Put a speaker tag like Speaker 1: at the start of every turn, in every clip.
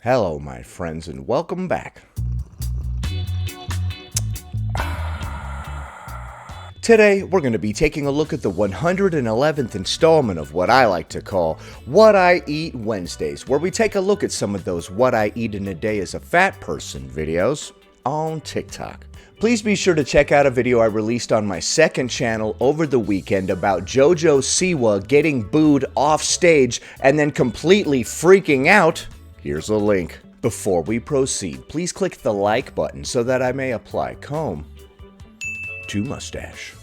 Speaker 1: Hello, my friends, and welcome back. Today, we're going to be taking a look at the 111th installment of what I like to call What I Eat Wednesdays, where we take a look at some of those What I Eat in a Day as a Fat Person videos on TikTok. Please be sure to check out a video I released on my second channel over the weekend about JoJo Siwa getting booed off stage and then completely freaking out. Here's a link. Before we proceed, please click the like button so that I may apply comb to mustache.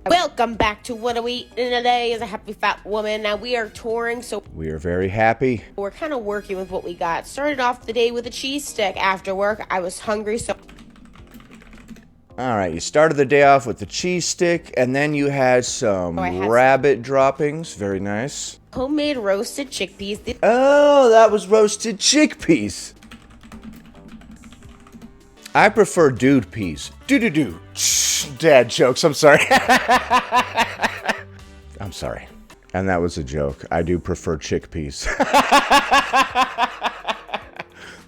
Speaker 2: Welcome back to What We Eat in a Day as a Happy Fat Woman. Now we are touring, so
Speaker 1: We are very happy.
Speaker 2: we're kind of working with what we got. Started off the day with a cheese stick. After work, I was hungry, so
Speaker 1: Alright, you started the day off with the cheese stick, and then you had some rabbit droppings. Very nice.
Speaker 2: homemade roasted chickpeas.
Speaker 1: Oh, that was roasted chickpeas. I prefer dude peas. Do-do-do. Dad jokes, I'm sorry. I'm sorry. And that was a joke. I do prefer chickpeas.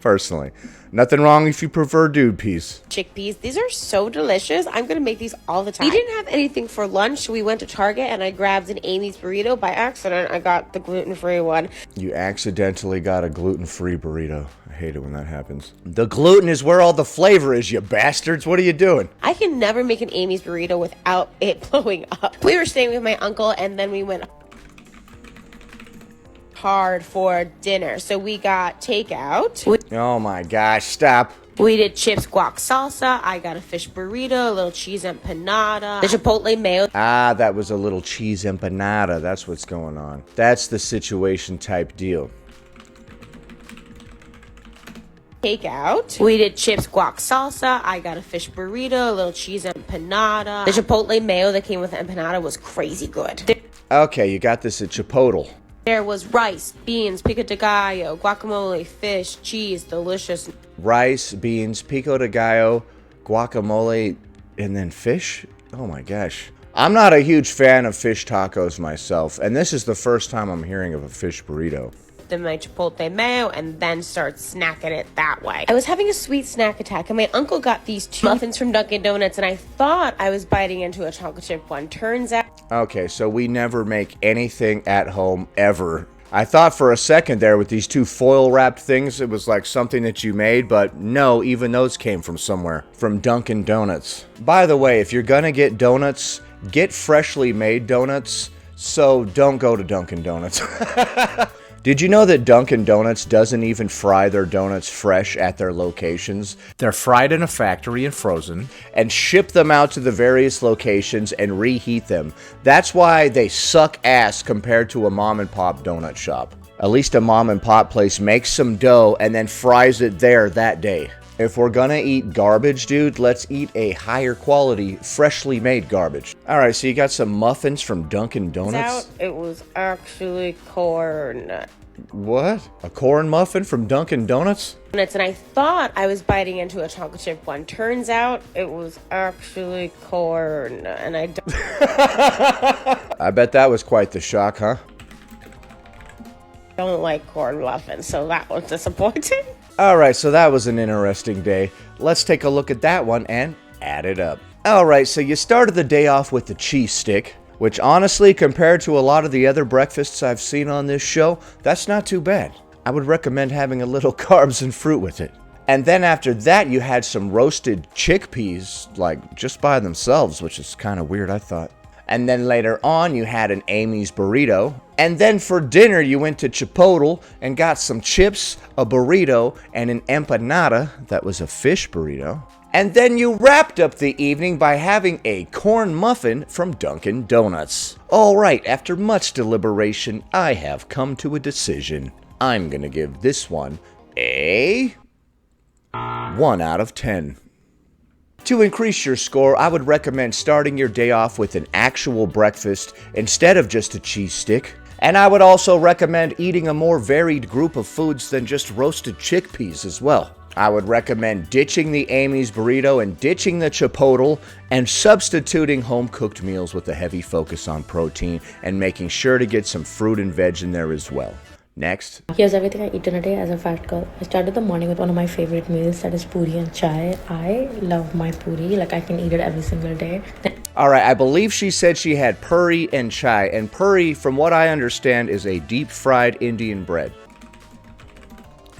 Speaker 1: Personally. Nothing wrong if you prefer dude peas.
Speaker 2: Chickpeas. These are so delicious. I'm going to make these all the time. We didn't have anything for lunch, so we went to Target and I grabbed an Amy's burrito. By accident, I got the gluten-free one.
Speaker 1: You accidentally got a gluten-free burrito. I hate it when that happens. The gluten is where all the flavor is, you bastards. What are you doing?
Speaker 2: I can never make an Amy's burrito without it blowing up. We were staying with my uncle and then we went hard for dinner. So we got takeout.
Speaker 1: Oh my gosh, stop.
Speaker 2: We did chips, guac, salsa. I got a fish burrito, a little cheese empanada, the chipotle mayo.
Speaker 1: Ah, that was a little cheese empanada. That's what's going on. That's the situation type deal.
Speaker 2: Takeout. We did chips, guac, salsa. I got a fish burrito, a little cheese empanada. The chipotle mayo that came with the empanada was crazy good.
Speaker 1: Okay, you got this at Chipotle.
Speaker 2: There was rice, beans, pico de gallo, guacamole, fish, cheese, delicious.
Speaker 1: Rice, beans, pico de gallo, guacamole, and then fish? Oh my gosh. I'm not a huge fan of fish tacos myself, and this is the first time I'm hearing of a fish burrito.
Speaker 2: Then my chipotle mayo and then start snacking it that way. I was having a sweet snack attack and my uncle got these two muffins from Dunkin' Donuts and I thought I was biting into a chocolate chip one. Turns out...
Speaker 1: Okay, so we never make anything at home ever. I thought for a second there with these two foil wrapped things it was like something that you made, but no, even those came from somewhere. From Dunkin' Donuts. By the way, if you're gonna get donuts, get freshly made donuts, so don't go to Dunkin' Donuts. Did you know that Dunkin' Donuts doesn't even fry their donuts fresh at their locations? They're fried in a factory and frozen, and ship them out to the various locations and reheat them. That's why they suck ass compared to a mom and pop donut shop. At least a mom and pop place makes some dough and then fries it there that day. If we're gonna eat garbage, dude, let's eat a higher quality, freshly made garbage. Alright, so you got some muffins from Dunkin' Donuts?
Speaker 2: it was actually corn.
Speaker 1: What? A corn muffin from Dunkin' Donuts?
Speaker 2: And I thought I was biting into a chocolate chip one. Turns out it was actually corn. And I don't...
Speaker 1: I bet that was quite the shock, huh?
Speaker 2: don't like corn muffins, so that was disappointing.
Speaker 1: Alright, so that was an interesting day. Let's take a look at that one and add it up. Alright, so you started the day off with the cheese stick, which honestly, compared to a lot of the other breakfasts I've seen on this show, that's not too bad. I would recommend having a little carbs and fruit with it. And then after that, you had some roasted chickpeas, like just by themselves, which is kind of weird, I thought. And then later on, you had an Amy's burrito. And then for dinner, you went to Chipotle and got some chips, a burrito, and an empanada. That was a fish burrito. And then you wrapped up the evening by having a corn muffin from Dunkin' Donuts. Alright, after much deliberation, I have come to a decision. I'm gonna give this one a 1 out of 10. To increase your score, I would recommend starting your day off with an actual breakfast instead of just a cheese stick. And I would also recommend eating a more varied group of foods than just roasted chickpeas as well. I would recommend ditching the Amy's burrito and ditching the Chipotle and substituting home-cooked meals with a heavy focus on protein and making sure to get some fruit and veg in there as well. Next.
Speaker 3: Here's everything I eat in a day as a fat girl. I started the morning with one of my favorite meals, that is puri and chai. I love my puri, like I can eat it every single day.
Speaker 1: Alright, I believe she said she had puri and chai, and puri, from what I understand, is a deep-fried Indian bread.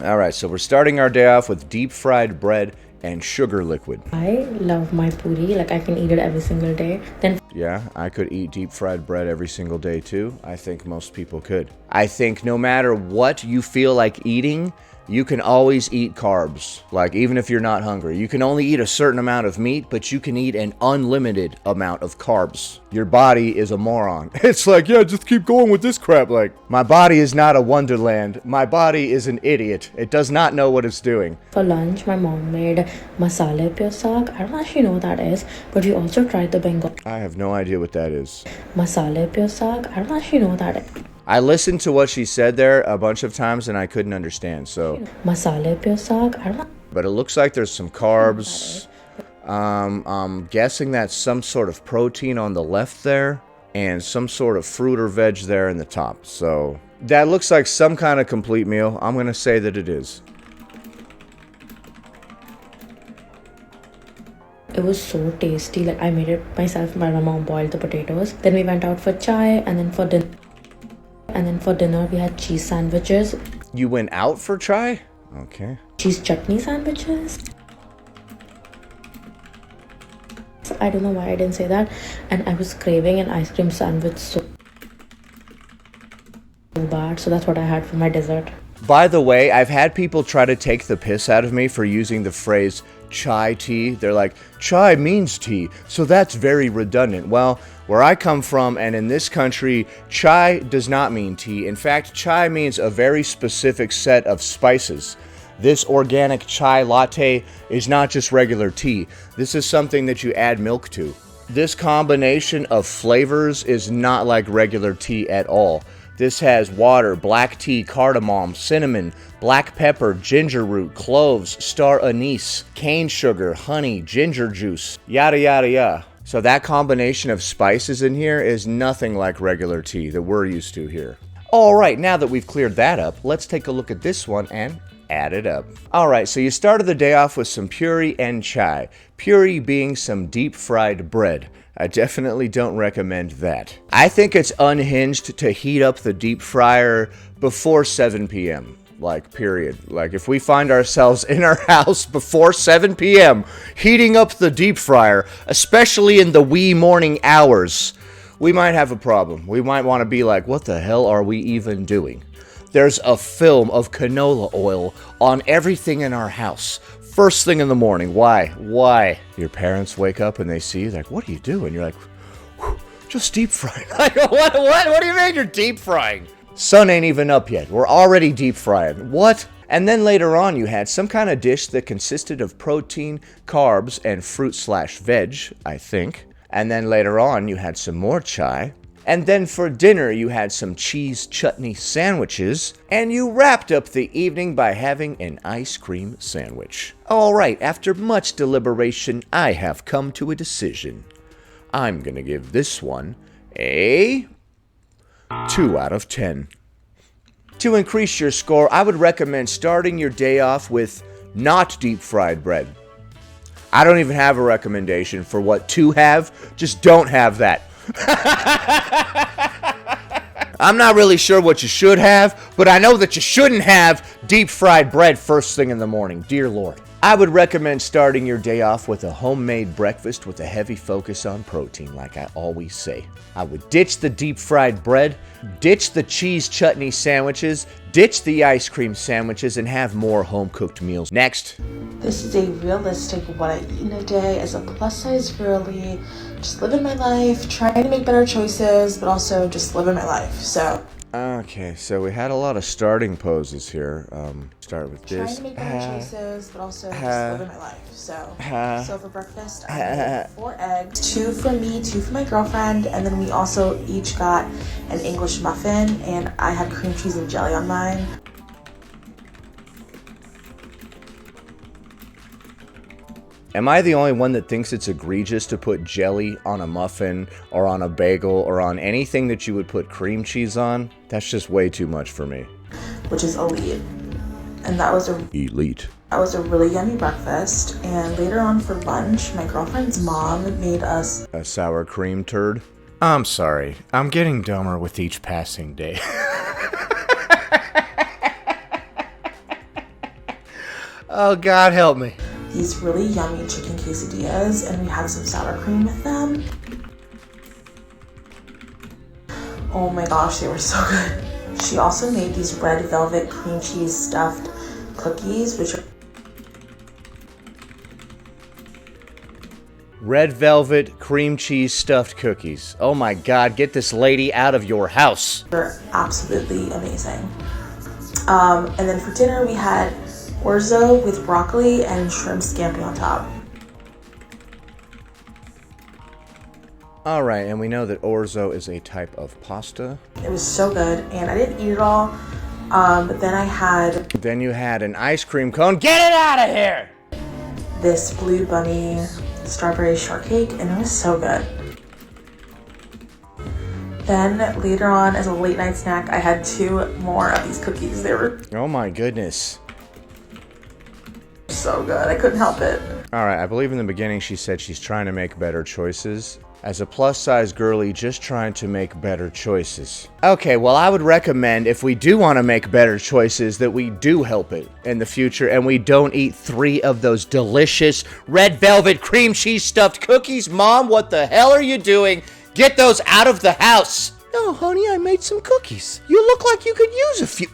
Speaker 1: Alright, so we're starting our day off with deep-fried bread and sugar liquid.
Speaker 3: I love my puri, like I can eat it every single day. Then
Speaker 1: yeah, I could eat deep-fried bread every single day too. I think most people could. I think no matter what you feel like eating, you can always eat carbs. Like, even if you're not hungry. You can only eat a certain amount of meat, but you can eat an unlimited amount of carbs. Your body is a moron. It's like, yeah, just keep going with this crap. Like, my body is not a wonderland. My body is an idiot. It does not know what it's doing.
Speaker 3: for lunch, my mom made masale pyo saag. I don't actually know what that is, but we also tried the Bengal.
Speaker 1: I have no idea what that is.
Speaker 3: Masale pyo saag. I don't actually know what that is.
Speaker 1: I listened to what she said there a bunch of times and I couldn't understand, so.
Speaker 3: Masale pyo saag. I don't know.
Speaker 1: But it looks like there's some carbs. I'm guessing that's some sort of protein on the left there and some sort of fruit or veg there in the top. So that looks like some kind of complete meal. I'm going to say that it is.
Speaker 3: It was so tasty. Like, I made it myself. My mom boiled the potatoes. Then we went out for chai, and then for dinner. We had cheese sandwiches.
Speaker 1: You went out for chai? Okay.
Speaker 3: Cheese chutney sandwiches. I don't know why I didn't say that. And I was craving an ice cream sandwich so bad. So that's what I had for my dessert.
Speaker 1: By the way, I've had people try to take the piss out of me for using the phrase chai tea. They're like, chai means tea, so that's very redundant. Well, where I come from and in this country, chai does not mean tea. In fact, chai means a very specific set of spices. This organic chai latte is not just regular tea. This is something that you add milk to. This combination of flavors is not like regular tea at all. This has water, black tea, cardamom, cinnamon, black pepper, ginger root, cloves, star anise, cane sugar, honey, ginger juice, yada yada yada. So that combination of spices in here is nothing like regular tea that we're used to here. Alright, now that we've cleared that up, let's take a look at this one and add it up. Alright, so you started the day off with some puri and chai. Puri being some deep fried bread. I definitely don't recommend that. I think it's unhinged to heat up the deep fryer before 7 p.m. Like, period. Like, if we find ourselves in our house before 7 p.m. heating up the deep fryer, especially in the wee morning hours, we might have a problem. We might want to be like, what the hell are we even doing? There's a film of canola oil on everything in our house. First thing in the morning. Why? Why? Your parents wake up and they see you, like, what are you doing? You're like, just deep frying. Like, what do you mean you're deep frying? Sun ain't even up yet. We're already deep frying. What? And then later on you had some kind of dish that consisted of protein, carbs, and fruit/veg, I think. And then later on you had some more chai. And then for dinner, you had some cheese chutney sandwiches, and you wrapped up the evening by having an ice cream sandwich. Alright, after much deliberation, I have come to a decision. I'm gonna give this one a 2 out of 10. To increase your score, I would recommend starting your day off with not deep fried bread. I don't even have a recommendation for what to have, just don't have that. I'm not really sure what you should have, but I know that you shouldn't have deep fried bread first thing in the morning. Dear Lord. I would recommend starting your day off with a homemade breakfast with a heavy focus on protein, like I always say. I would ditch the deep fried bread, ditch the cheese chutney sandwiches, ditch the ice cream sandwiches, and have more home-cooked meals. Next.
Speaker 4: This is a realistic what I eat in a day as a plus-size girly. Just living my life, trying to make better choices, but also just living my life. So.
Speaker 1: Okay, so we had a lot of starting poses here. Start with this.
Speaker 4: Trying to make better choices, but also just living my life. So for breakfast, I had 4 eggs, 2 for me, 2 for my girlfriend, and then we also each got an English muffin, and I had cream cheese and jelly on mine.
Speaker 1: Am I the only one that thinks it's egregious to put jelly on a muffin or on a bagel or on anything that you would put cream cheese on? That's just way too much for me.
Speaker 4: Which is elite. And that was
Speaker 1: elite.
Speaker 4: That was a really yummy breakfast. And later on for lunch, my girlfriend's mom made us
Speaker 1: a sour cream turd. I'm sorry. I'm getting dumber with each passing day. Oh, God help me.
Speaker 4: These really yummy chicken quesadillas, and we had some sour cream with them. Oh my gosh, they were so good. She also made these red velvet cream cheese stuffed cookies, which are
Speaker 1: red velvet cream cheese stuffed cookies. Oh my God, get this lady out of your house.
Speaker 4: They're absolutely amazing. And then for dinner, we had orzo with broccoli and shrimp scampi on top.
Speaker 1: All right, and we know that orzo is a type of pasta.
Speaker 4: It was so good, and I didn't eat it all, but then I had...
Speaker 1: Then you had an ice cream cone. Get it out of here!
Speaker 4: This Blue Bunny strawberry shortcake, and it was so good. Then later on, as a late night snack, I had 2 more of these cookies. They were...
Speaker 1: Oh my goodness.
Speaker 4: So good, I couldn't help it.
Speaker 1: All right, I believe in the beginning she said she's trying to make better choices. As a plus-size girly, just trying to make better choices. Okay, well, I would recommend, if we do want to make better choices, that we do help it in the future, and we don't eat 3 of those delicious red velvet cream cheese stuffed cookies. Mom, what the hell are you doing? Get those out of the house. No, honey, I made some cookies. You look like you could use a few.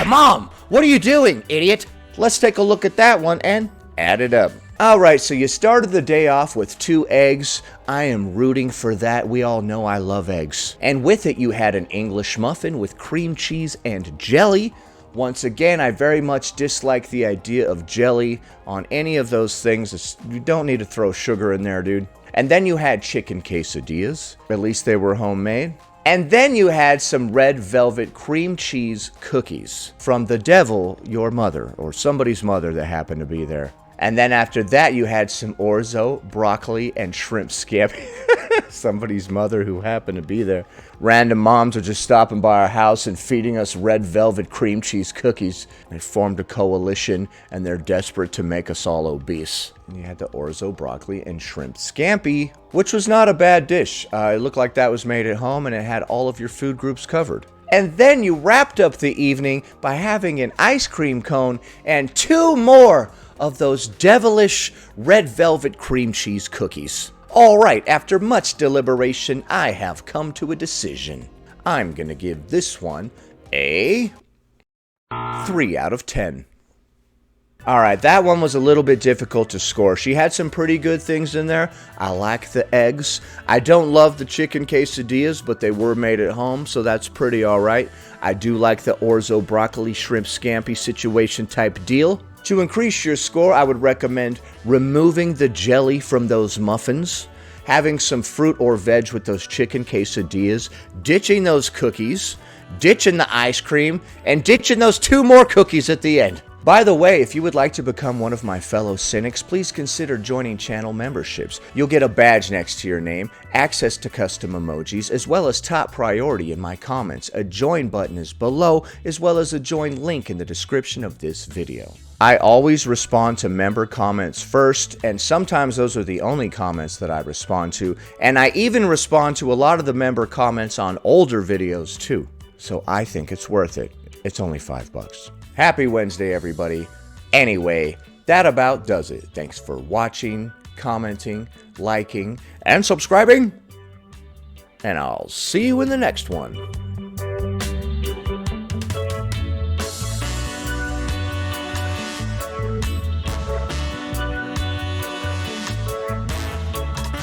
Speaker 1: Mom, what are you doing, idiot? Let's take a look at that one and add it up. All right, so you started the day off with 2 eggs. I am rooting for that. We all know I love eggs. And with it, you had an English muffin with cream cheese and jelly. Once again, I very much dislike the idea of jelly on any of those things. You don't need to throw sugar in there, dude. And then you had chicken quesadillas. At least they were homemade. And then you had some red velvet cream cheese cookies from the devil, your mother, or somebody's mother that happened to be there. And then after that, you had some orzo, broccoli, and shrimp scampi. Somebody's mother who happened to be there. Random moms are just stopping by our house and feeding us red velvet cream cheese cookies. They formed a coalition, and they're desperate to make us all obese. And you had the orzo, broccoli, and shrimp scampi, which was not a bad dish. It looked like that was made at home, and it had all of your food groups covered. And then you wrapped up the evening by having an ice cream cone and 2 more of those devilish red velvet cream cheese cookies. All right, after much deliberation, I have come to a decision. I'm gonna give this one a 3 out of 10. All right, that one was a little bit difficult to score. She had some pretty good things in there. I like the eggs. I don't love the chicken quesadillas, but they were made at home, so that's pretty all right. I do like the orzo, broccoli, shrimp scampi situation type deal. To increase your score, I would recommend removing the jelly from those muffins, having some fruit or veg with those chicken quesadillas, ditching those cookies, ditching the ice cream, and ditching those 2 more cookies at the end. By the way, if you would like to become one of my fellow cynics, please consider joining channel memberships. You'll get a badge next to your name, access to custom emojis, as well as top priority in my comments. A join button is below, as well as a join link in the description of this video. I always respond to member comments first, and sometimes those are the only comments that I respond to, and I even respond to a lot of the member comments on older videos too. So I think it's worth it. It's only $5. Happy Wednesday, everybody. Anyway, that about does it. Thanks for watching, commenting, liking, and subscribing. And I'll see you in the next one.